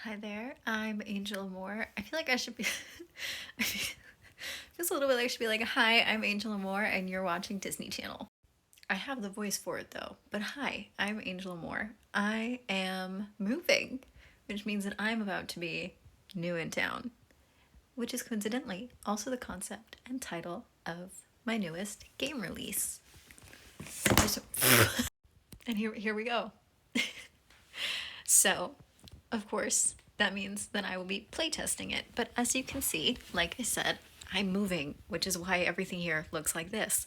Hi there, I'm Angel Moore. I feel like I should be. Feels a little bit like I should be like, hi, I'm Angel Moore, and you're watching Disney Channel. I have the voice for it though, but hi, I'm Angel Moore. I am moving, which means that I'm about to be new in town, which is coincidentally also the concept and title of my newest game release. And here we go. So, of course, that means that I will be playtesting it. But as you can see, like I said, I'm moving, which is why everything here looks like this.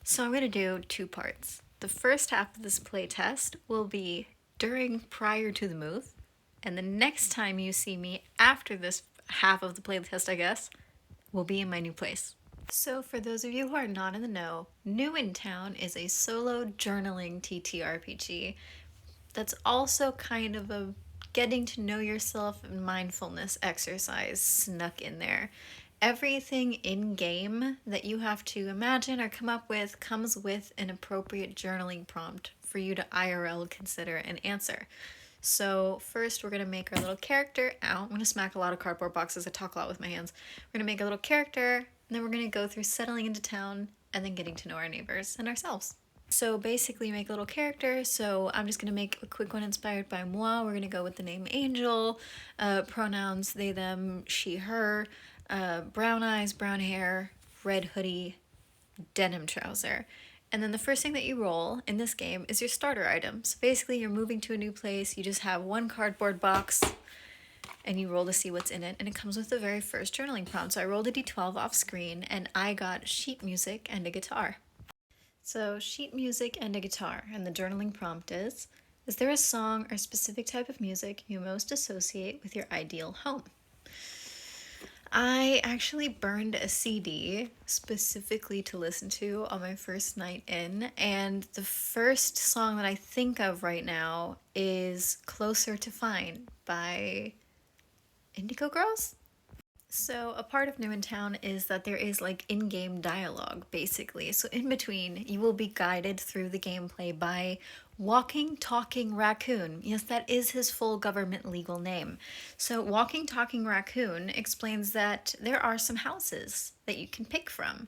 So I'm going to do two parts. The first half of this playtest will be prior to the move, and the next time you see me after this half of the playtest, I guess, will be in my new place. So for those of you who are not in the know, New in Town is a solo journaling TTRPG that's also kind of a getting to know yourself and mindfulness exercise snuck in there. Everything in game that you have to imagine or come up with comes with an appropriate journaling prompt for you to IRL consider and answer. So first we're going to make our little character. Ow, I'm going to smack a lot of cardboard boxes. I talk a lot with my hands. We're going to make a little character, and then we're going to go through settling into town and then getting to know our neighbors and ourselves. So basically make a little character. So I'm just going to make a quick one inspired by moi. We're going to go with the name Angel, pronouns they, them, she, her, brown eyes, brown hair, red hoodie, denim trouser. And then the first thing that you roll in this game is your starter item. So basically you're moving to a new place, you just have one cardboard box, and you roll to see what's in it, and it comes with the very first journaling prompt. So I rolled a d12 off screen, and I got sheet music and a guitar. So sheet music and a guitar, and the journaling prompt is there a song or specific type of music you most associate with your ideal home? I actually burned a CD specifically to listen to on my first night in, and the first song that I think of right now is Closer to Fine by Indigo Girls? So a part of New in Town is that there is like in-game dialogue, basically. So in between, you will be guided through the gameplay by Walking Talking Raccoon. Yes, that is his full government legal name. So Walking Talking Raccoon explains that there are some houses that you can pick from,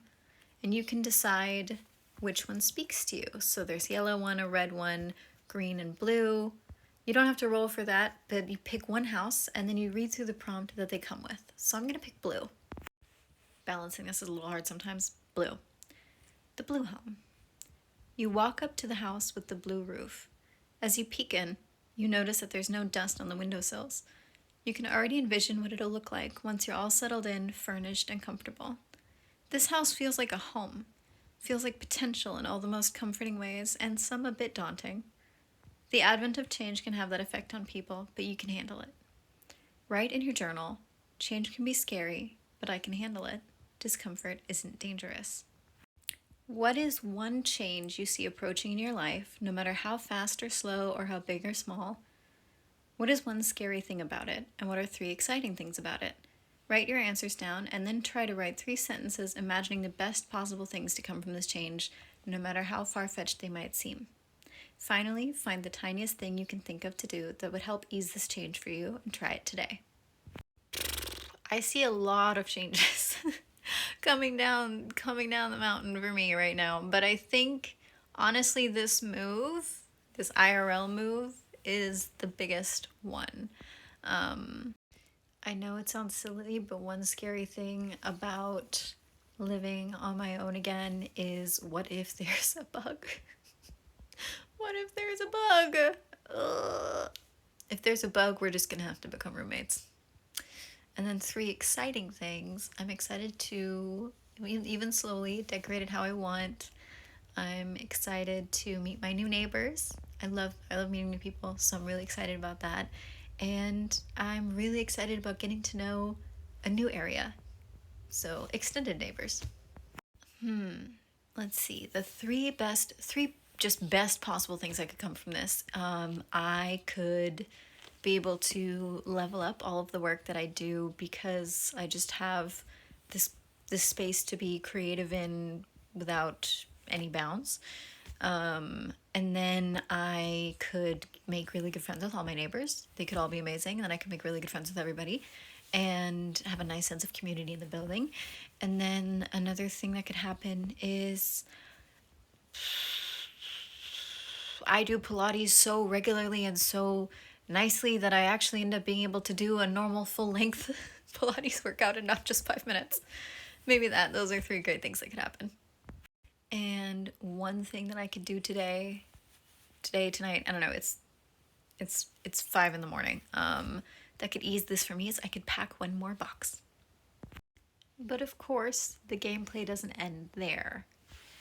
and you can decide which one speaks to you. So there's a yellow one, a red one, green and blue. You don't have to roll for that, but you pick one house and then you read through the prompt that they come with. So I'm going to pick blue. Balancing this is a little hard sometimes. Blue. The blue home. You walk up to the house with the blue roof. As you peek in, you notice that there's no dust on the windowsills. You can already envision what it'll look like once you're all settled in, furnished, and comfortable. This house feels like a home. Feels like potential in all the most comforting ways, and some a bit daunting. The advent of change can have that effect on people, but you can handle it. Write in your journal, change can be scary, but I can handle it. Discomfort isn't dangerous. What is one change you see approaching in your life, no matter how fast or slow or how big or small? What is one scary thing about it, and what are 3 exciting things about it? Write your answers down, and then try to write 3 sentences imagining the best possible things to come from this change, no matter how far-fetched they might seem. Finally, find the tiniest thing you can think of to do that would help ease this change for you, and try it today. I see a lot of changes coming down the mountain for me right now, but I think honestly this move, this IRL move, is the biggest one. I know it sounds silly, but one scary thing about living on my own again is what if there's a bug? What if there's a bug? Ugh. If there's a bug, we're just gonna have to become roommates. And then 3 exciting things. I'm excited to, even slowly, decorate it how I want. I'm excited to meet my new neighbors. I love meeting new people, so I'm really excited about that. And I'm really excited about getting to know a new area. So, extended neighbors. Let's see. The 3 best possible things that could come from this. I could be able to level up all of the work that I do because I just have this space to be creative in without any bounds. And And then I could make really good friends with all my neighbors. They could all be amazing. And then I could make really good friends with everybody and have a nice sense of community in the building. And then another thing that could happen is I do Pilates so regularly and so nicely that I actually end up being able to do a normal full-length Pilates workout in not just 5 minutes. Maybe those are 3 great things that could happen. And one thing that I could do today, tonight, I don't know, it's 5 in the morning, that could ease this for me is I could pack one more box. But of course, the gameplay doesn't end there.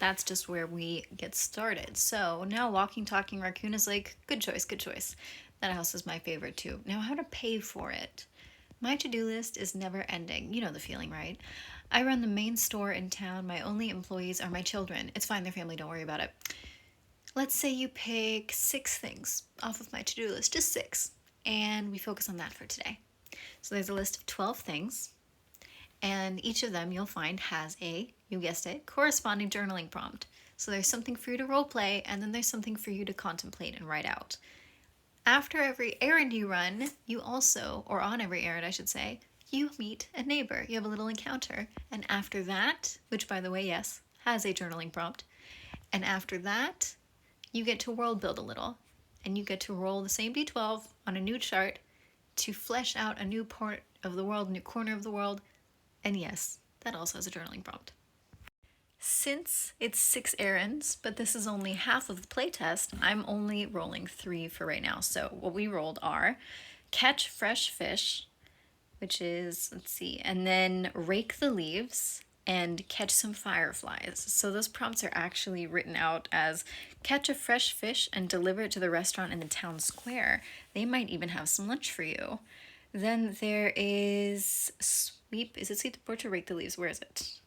That's just where we get started. So now Walking Talking Raccoon is like, good choice, good choice. That house is my favorite too. Now how to pay for it. My to-do list is never ending. You know the feeling, right? I run the main store in town. My only employees are my children. It's fine, their family, don't worry about it. Let's say you pick 6 things off of my to-do list, just 6. And we focus on that for today. So there's a list of 12 things. And each of them you'll find has a, you guessed it, corresponding journaling prompt. So there's something for you to role play, and then there's something for you to contemplate and write out. After every errand you run, you also, or on every errand I should say, you meet a neighbor. You have a little encounter. And after that, which by the way, yes, has a journaling prompt. And after that, you get to world build a little. And you get to roll the same d12 on a new chart to flesh out a new part of the world, a new corner of the world. And yes, that also has a journaling prompt. Since it's 6 errands, but this is only half of the playtest, I'm only rolling 3 for right now. So what we rolled are catch fresh fish, which is, let's see, and then rake the leaves and catch some fireflies. So those prompts are actually written out as catch a fresh fish and deliver it to the restaurant in the town square. They might even have some lunch for you. Then there is sweep. Is it sweep the porch or rake the leaves? Where is it?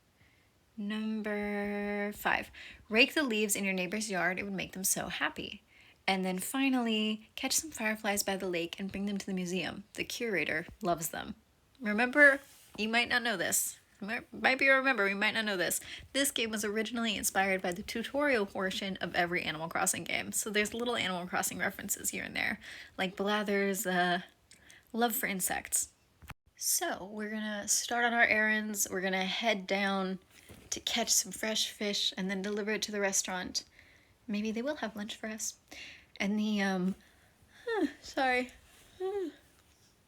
Number 5. Rake the leaves in your neighbor's yard. It would make them so happy. And then finally, catch some fireflies by the lake and bring them to the museum. The curator loves them. Remember, you might not know this. Might be a remember, we might not know this. This game was originally inspired by the tutorial portion of every Animal Crossing game. So there's little Animal Crossing references here and there. Like Blather's love for insects. So we're gonna start on our errands. We're gonna head down to catch some fresh fish and then deliver it to the restaurant. Maybe they will have lunch for us. And the,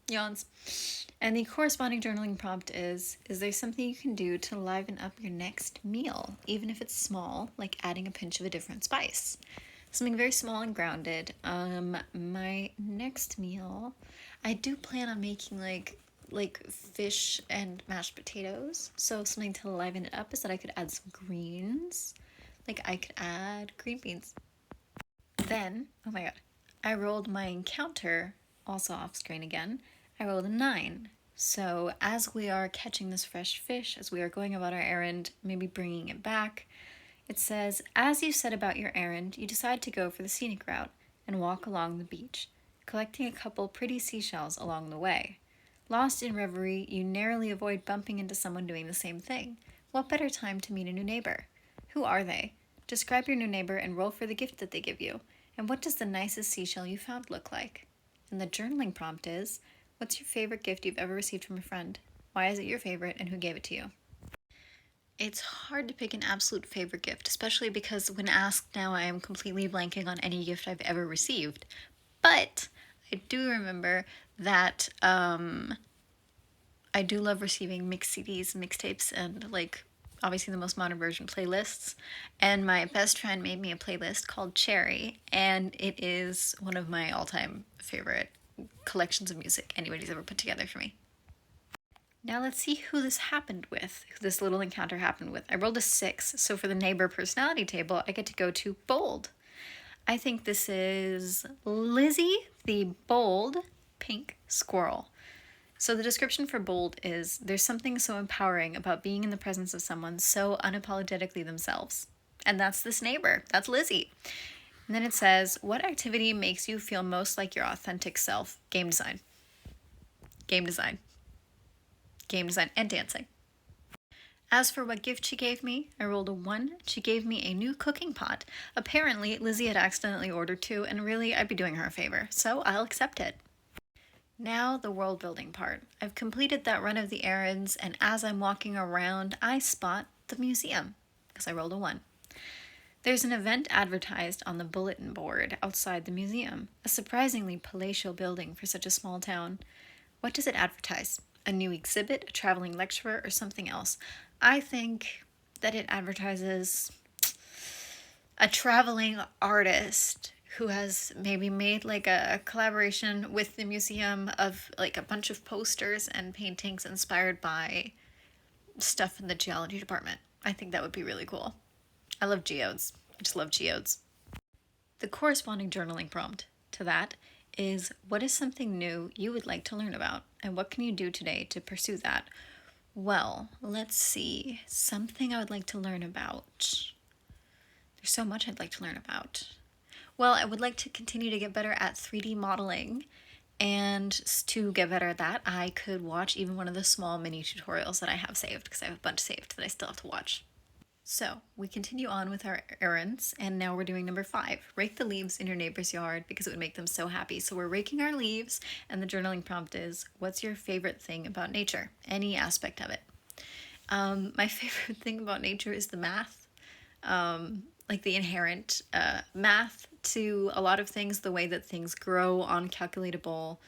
yawns. And the corresponding journaling prompt is there something you can do to liven up your next meal, even if it's small, like adding a pinch of a different spice? Something very small and grounded. My next meal, I do plan on making like fish and mashed potatoes. So something to liven it up is that I could add some greens. Like I could add green beans. Then, oh my god, I rolled my encounter, also off screen again. I rolled a 9. So as we are catching this fresh fish, as we are going about our errand, maybe bringing it back, it says, as you set about your errand, you decide to go for the scenic route and walk along the beach, collecting a couple pretty seashells along the way. Lost in reverie, you narrowly avoid bumping into someone doing the same thing. What better time to meet a new neighbor? Who are they? Describe your new neighbor and roll for the gift that they give you. And what does the nicest seashell you found look like? And the journaling prompt is, what's your favorite gift you've ever received from a friend? Why is it your favorite and who gave it to you? It's hard to pick an absolute favorite gift, especially because when asked now, I am completely blanking on any gift I've ever received. But I do remember that I do love receiving mixed CDs and mixtapes and like obviously the most modern version playlists. And my best friend made me a playlist called Cherry, and it is one of my all-time favorite collections of music anybody's ever put together for me. Now let's see who this happened with, who this little encounter happened with. I rolled a 6, so for the neighbor personality table, I get to go to bold. I think this is Lizzie, the bold pink squirrel. So the description for bold is, there's something so empowering about being in the presence of someone so unapologetically themselves. And that's this neighbor, that's Lizzie. And then it says, what activity makes you feel most like your authentic self? Game design. Game design. Game design and dancing. As for what gift she gave me, I rolled a 1. She gave me a new cooking pot. Apparently, Lizzie had accidentally ordered 2, and really, I'd be doing her a favor, so I'll accept it. Now the world building part. I've completed that run of the errands, and as I'm walking around, I spot the museum, because I rolled a 1. There's an event advertised on the bulletin board outside the museum, a surprisingly palatial building for such a small town. What does it advertise? A new exhibit, a traveling lecturer, or something else? I think that it advertises a traveling artist who has maybe made like a collaboration with the museum of like a bunch of posters and paintings inspired by stuff in the geology department. I think that would be really cool. I love geodes. I just love geodes. The corresponding journaling prompt to that is, what is something new you would like to learn about, and what can you do today to pursue that? Well, let's see. Something I would like to learn about. There's so much I'd like to learn about. Well, I would like to continue to get better at 3D modeling, and to get better at that, I could watch even one of the small mini tutorials that I have saved, because I have a bunch saved that I still have to watch. So, we continue on with our errands, and now we're doing number 5. Rake the leaves in your neighbor's yard because it would make them so happy. So we're raking our leaves, and the journaling prompt is, what's your favorite thing about nature? Any aspect of it. My favorite thing about nature is the math. Like the inherent math to a lot of things, the way that things grow on calculatable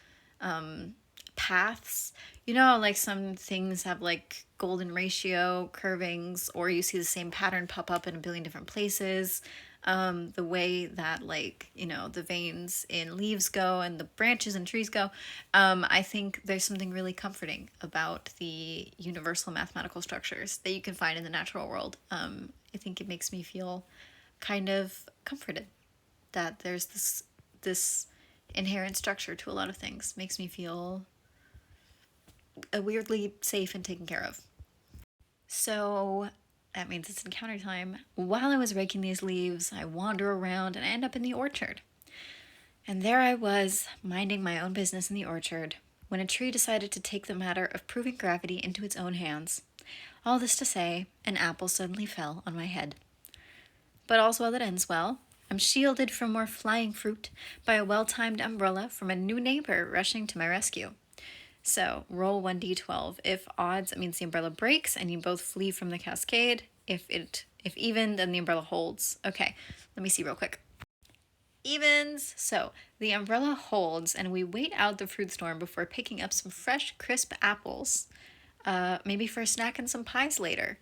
paths. You know, like some things have like golden ratio curvings, or you see the same pattern pop up in a billion different places. The way that, like, you know, the veins in leaves go and the branches and trees go. I think there's something really comforting about the universal mathematical structures that you can find in the natural world. I think it makes me feel kind of comforted that there's this inherent structure to a lot of things. Makes me feel weirdly safe and taken care of. So that means it's encounter time. While I was raking these leaves, I wander around and I end up in the orchard. And there I was, minding my own business in the orchard, when a tree decided to take the matter of proving gravity into its own hands. All this to say, an apple suddenly fell on my head. But all's well that ends well. I'm shielded from more flying fruit by a well-timed umbrella from a new neighbor rushing to my rescue. So, roll 1d12. If odds, it means the umbrella breaks and you both flee from the cascade. If even, then the umbrella holds. Okay, let me see real quick. Evens! So, the umbrella holds and we wait out the fruit storm before picking up some fresh, crisp apples. Maybe for a snack and some pies later.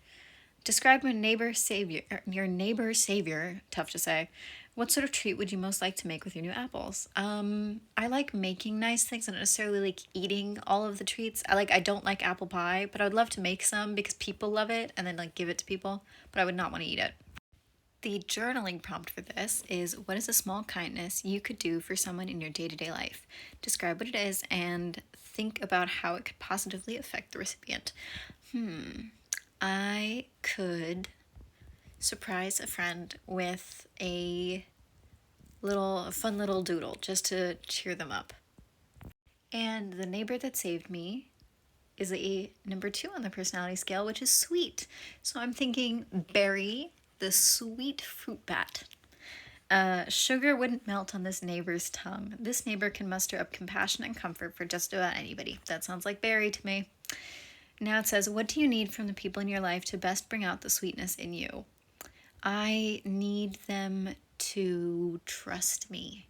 Describe your neighbor's savior, tough to say. What sort of treat would you most like to make with your new apples? I like making nice things, not necessarily like eating all of the treats. I don't like apple pie, but I would love to make some because people love it and then like give it to people, but I would not want to eat it. The journaling prompt for this is, what is a small kindness you could do for someone in your day-to-day life? Describe what it is and think about how it could positively affect the recipient. I could surprise a friend with a fun little doodle just to cheer them up. And the neighbor that saved me is a number 2 on the personality scale, which is sweet. So I'm thinking Berry, the sweet fruit bat. Sugar wouldn't melt on this neighbor's tongue. This neighbor can muster up compassion and comfort for just about anybody. That sounds like Berry to me. Now it says, what do you need from the people in your life to best bring out the sweetness in you? I need them to trust me.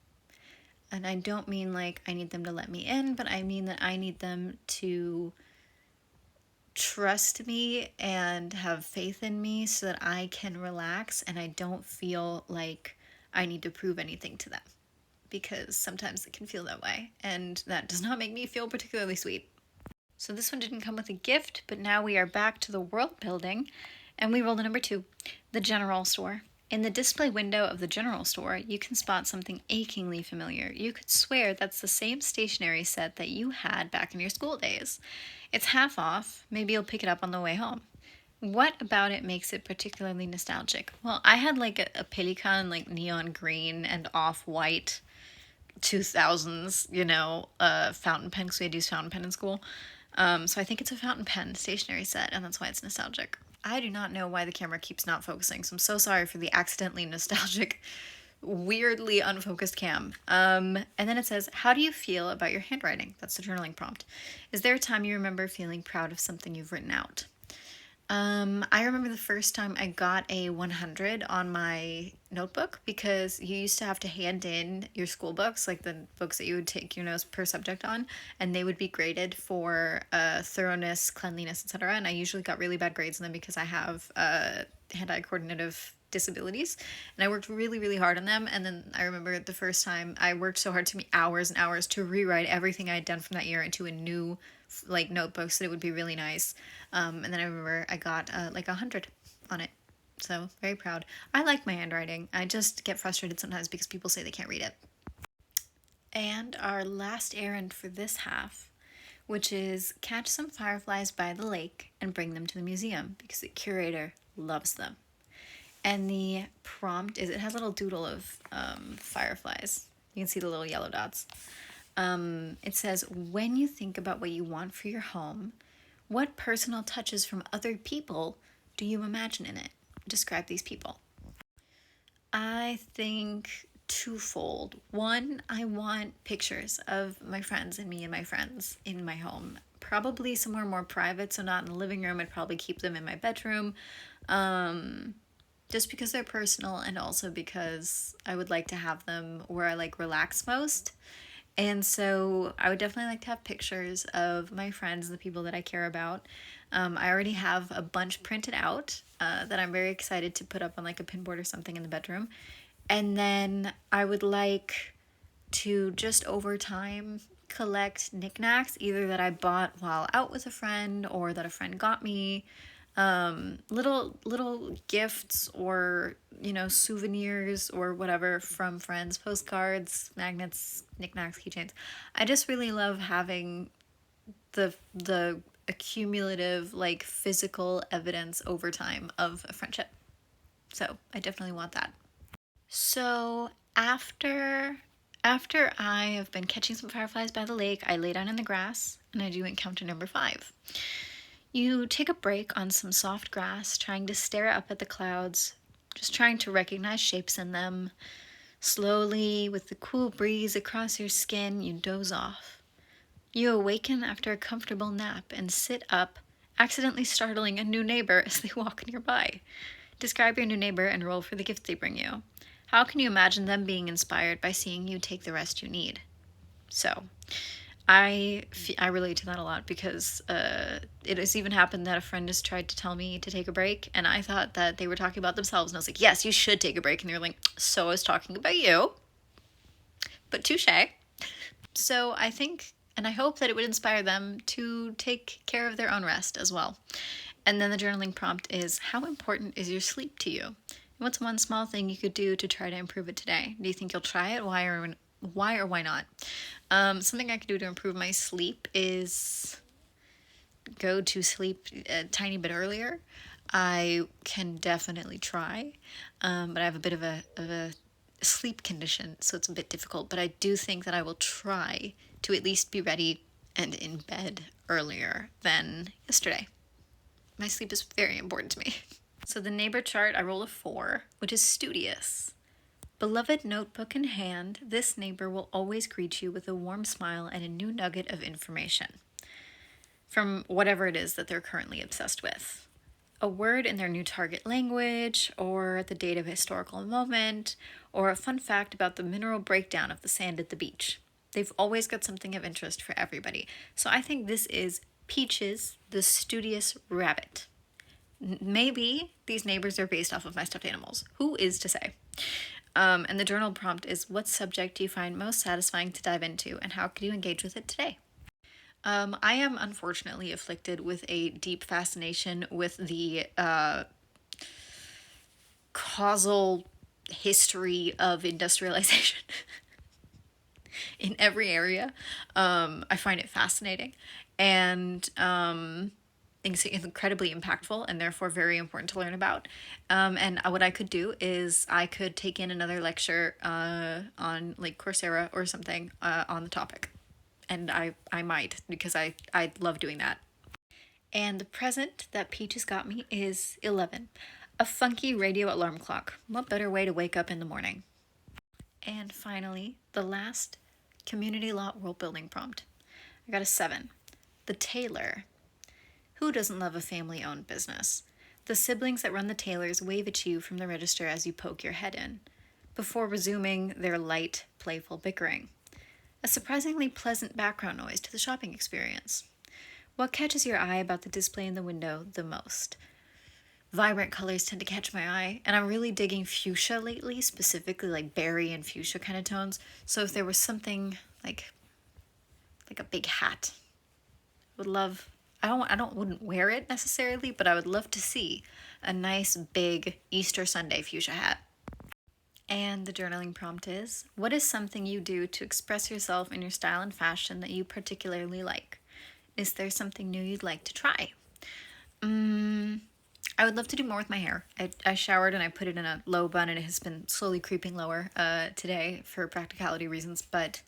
And I don't mean like I need them to let me in, but I mean that I need them to trust me and have faith in me so that I can relax and I don't feel like I need to prove anything to them. Because sometimes it can feel that way, and that does not make me feel particularly sweet. So this one didn't come with a gift, but now we are back to the world building, and we rolled a number 2, the general store. In the display window of the general store, you can spot something achingly familiar. You could swear that's the same stationery set that you had back in your school days. It's half off. Maybe you'll pick it up on the way home. What about it makes it particularly nostalgic? Well, I had like a Pelican, like neon green and off-white 2000s, fountain pen, because we had used fountain pen in school. So I think it's a fountain pen stationery set, and that's why it's nostalgic. I do not know why the camera keeps not focusing, so I'm so sorry for the accidentally nostalgic, weirdly unfocused cam. And then it says, how do you feel about your handwriting? That's the journaling prompt. Is there a time you remember feeling proud of something you've written out? I remember the first time I got a 100 on my notebook, because you used to have to hand in your school books, like the books that you would take your notes per subject on, and they would be graded for thoroughness, cleanliness, etc. And I usually got really bad grades in them because I have hand-eye coordinative disabilities, and I worked really, really hard on them. And then I remember the first time I worked so hard, to me hours and hours, to rewrite everything I had done from that year into a new like notebook so that it would be really nice. And then I remember I got like 100 on it. So very proud. I like my handwriting. I just get frustrated sometimes because people say they can't read it. And our last errand for this half, which is catch some fireflies by the lake and bring them to the museum because the curator loves them. And the prompt is, it has a little doodle of fireflies. You can see the little yellow dots. It says, when you think about what you want for your home, what personal touches from other people do you imagine in it? Describe these people. I think twofold. One, I want pictures of my friends and me and my friends in my home. Probably somewhere more private, so not in the living room. I'd probably keep them in my bedroom. Just because they're personal, and also because I would like to have them where I like relax most. And so I would definitely like to have pictures of my friends, the people that I care about. I already have a bunch printed out that I'm very excited to put up on like a pinboard or something in the bedroom. And then I would like to just over time collect knickknacks, either that I bought while out with a friend or that a friend got me. Little gifts, or souvenirs or whatever from friends, postcards, magnets, knickknacks, keychains. I just really love having the accumulative, like, physical evidence over time of a friendship. So I definitely want that. So after I have been catching some fireflies by the lake, I lay down in the grass and I do encounter number 5. You take a break on some soft grass, trying to stare up at the clouds, just trying to recognize shapes in them. Slowly, with the cool breeze across your skin, you doze off. You awaken after a comfortable nap and sit up, accidentally startling a new neighbor as they walk nearby. Describe your new neighbor and roll for the gift they bring you. How can you imagine them being inspired by seeing you take the rest you need? So, I relate to that a lot, because it has even happened that a friend has tried to tell me to take a break, and I thought that they were talking about themselves, and I was like, yes, you should take a break, and they were like, so I was talking about you, but touche. So I think, and I hope that it would inspire them to take care of their own rest as well. And then the journaling prompt is, how important is your sleep to you? And what's one small thing you could do to try to improve it today? Do you think you'll try it? Why or why not? Something I could do to improve my sleep is go to sleep a tiny bit earlier. I can definitely try, but I have a bit of a sleep condition, so it's a bit difficult. But I do think that I will try to at least be ready and in bed earlier than yesterday. My sleep is very important to me. So the neighbor chart, I roll a 4, which is studious. Beloved notebook in hand, this neighbor will always greet you with a warm smile and a new nugget of information from whatever it is that they're currently obsessed with. A word in their new target language, or the date of a historical moment, or a fun fact about the mineral breakdown of the sand at the beach. They've always got something of interest for everybody. So I think this is Peaches, the studious rabbit. Maybe these neighbors are based off of my stuffed animals. Who is to say? And the journal prompt is, what subject do you find most satisfying to dive into, and how could you engage with it today? I am unfortunately afflicted with a deep fascination with the causal history of industrialization in every area. I find it fascinating, and it's incredibly impactful, and therefore very important to learn about. And what I could do is I could take in another lecture on like Coursera or something on the topic. And I might, because I love doing that. And the present that Peach has got me is 11. A funky radio alarm clock. What better way to wake up in the morning? And finally, the last community lot world building prompt. I got a 7. The tailor. Who doesn't love a family-owned business? The siblings that run the tailors wave at you from the register as you poke your head in, before resuming their light, playful bickering. A surprisingly pleasant background noise to the shopping experience. What catches your eye about the display in the window the most? Vibrant colors tend to catch my eye, and I'm really digging fuchsia lately, specifically like berry and fuchsia kind of tones. So if there was something like a big hat, I would love. Wouldn't wear it necessarily, but I would love to see a nice big Easter Sunday fuchsia hat. And the journaling prompt is, what is something you do to express yourself in your style and fashion that you particularly like? Is there something new you'd like to try? I would love to do more with my hair. I showered and I put it in a low bun and it has been slowly creeping lower today for practicality reasons, but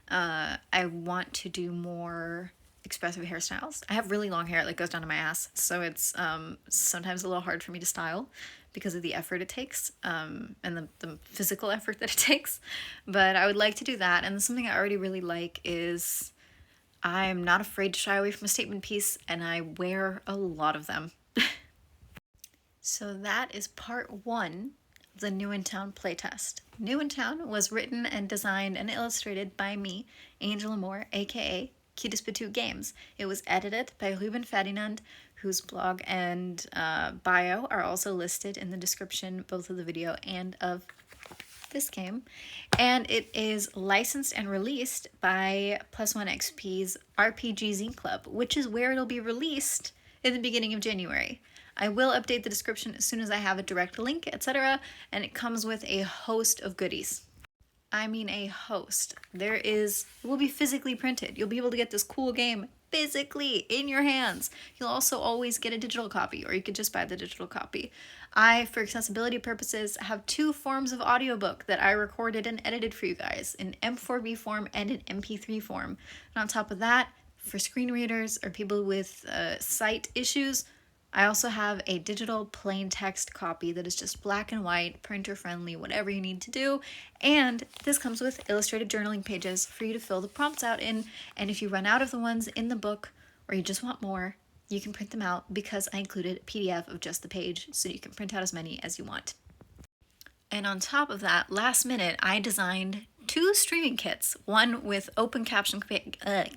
I want to do more expressive hairstyles. I have really long hair, it like goes down to my ass, so it's sometimes a little hard for me to style because of the effort it takes and the physical effort that it takes, but I would like to do that. And something I already really like is I'm not afraid to shy away from a statement piece, and I wear a lot of them. So that is part 1 of the New in Town playtest. New in Town was written and designed and illustrated by me, Angel Amore, a.k.a. CutestPatoot Games. It was edited by Ruben Ferdinand, whose blog and bio are also listed in the description, both of the video and of this game. And it is licensed and released by Plus One XP's RPG Zine Club, which is where it'll be released in the beginning of January. I will update the description as soon as I have a direct link, etc., and it comes with a host of goodies. I mean a host. It will be physically printed. You'll be able to get this cool game physically in your hands. You'll also always get a digital copy, or you could just buy the digital copy. I, for accessibility purposes, have 2 forms of audiobook that I recorded and edited for you guys, in M4B form and in MP3 form. And on top of that, for screen readers or people with sight issues, I also have a digital plain text copy that is just black and white, printer friendly, whatever you need to do. And this comes with illustrated journaling pages for you to fill the prompts out in. And if you run out of the ones in the book or you just want more, you can print them out because I included a PDF of just the page, so you can print out as many as you want. And on top of that, last minute, I designed 2 streaming kits, one with open caption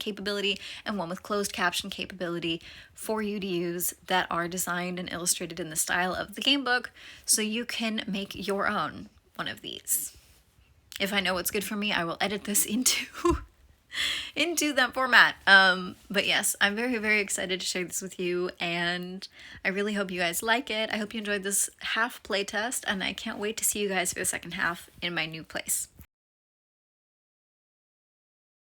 capability and one with closed caption capability for you to use, that are designed and illustrated in the style of the game book, so you can make your own one of these. If I know what's good for me, I will edit this into that format. But yes, I'm very, very excited to share this with you, and I really hope you guys like it. I hope you enjoyed this half playtest, and I can't wait to see you guys for the second half in my new place.